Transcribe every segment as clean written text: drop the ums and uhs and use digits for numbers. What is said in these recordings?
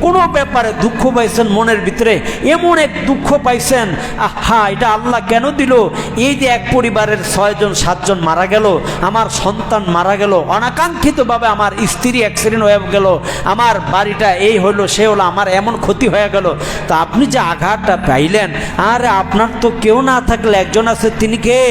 কোনো ব্যাপারে দুঃখ পাইছেন মনের ভিতরে, এমন এক দুঃখ পাইছেন, আহা এটা আল্লাহ কেন দিল, এই যে এক পরিবারের 6 জন 7 জন মারা গেল, আমার সন্তান মারা গেল, অনাকাঙ্ক্ষিতভাবে আমার স্ত্রী অ্যাক্সিডেন্ট হয়ে গেল, আমার বাড়িটা এই হলো সে হলো, আমার এমন ক্ষতি হয়ে গেল। তো আপনি যে আঘাতটা পাইলেন, আর আপনার তো কেউ না থাকলে একজন আছে, তিনি কে?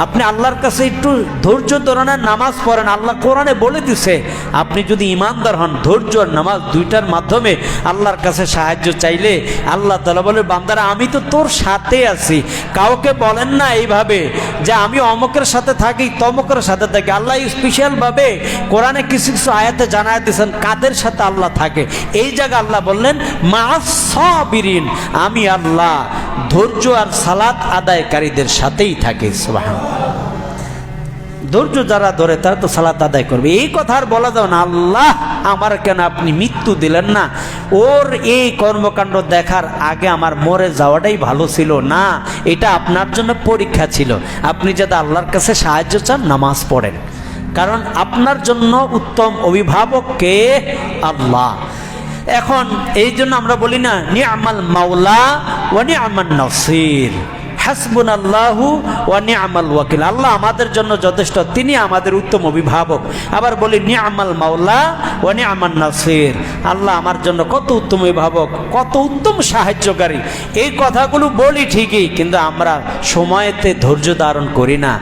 আপনি আল্লাহর কাছে একটু ধৈর্য ধরনের নামাজ পড়েন। আল্লাহ কোরআনে বলে দিছে, আপনি যদি ইমানদার হন, ধৈর্য আর নামাজ দুইটার মাধ্যমে আল্লাহর কাছে সাহায্য চাইলে আল্লাহ তাআলা বলে, বান্দারা আমি তো তোর সাথে আছি। কাউকে বলেন না এইভাবে যে আমি অমুকের সাথে থাকি, তমুকের সাথে থাকি। আল্লাহ স্পেশালভাবে কোরআনে কিছু কিছু আয়াতে জানায় দিয়েছেন কাদের সাথে আল্লাহ থাকে। এই জায়গায় আল্লাহ বললেন মা'আস সাবিরিন, আমি আল্লাহ ধৈর্য আর সালাত আদায়কারীদের সাথেই থাকি। সুবহানাল্লাহ। ধৈর্য যারা ধরে তারা তো সালাত আদায় করবে। এই কথা আর বলা যাবে না, আল্লাহ আমার কেন আপনি মৃত্যু দিলেন না, ওর এই কর্মকাণ্ড দেখার আগে আমার মরে যাওয়াটাই ভালো ছিল না, এটা আপনার জন্য পরীক্ষা ছিল। আপনি যাতে আল্লাহর কাছে সাহায্য চান, নামাজ পড়েন, কারণ আপনার জন্য উত্তম অভিভাবক কে? আল্লাহ। এখন এই জন্য আমরা বলি না, নি'মাল মাওলা ওয়া নি'মান নাসির, হাসবুনাল্লাহু ওয়া নি'মাল ওয়াকিল। আল্লাহ আমাদের জন্য যথেষ্ট, তিনি আমাদের উত্তম অভিভাবক। আবার বলি নি'মাল মাওলা ওয়া নি'মান নাসির, আল্লাহ আমার জন্য কত উত্তম অভিভাবক, কত উত্তম সাহায্যকারী। এই কথাগুলো বলি ঠিকই, কিন্তু আমরা সময়তে ধৈর্য ধারণ করি না।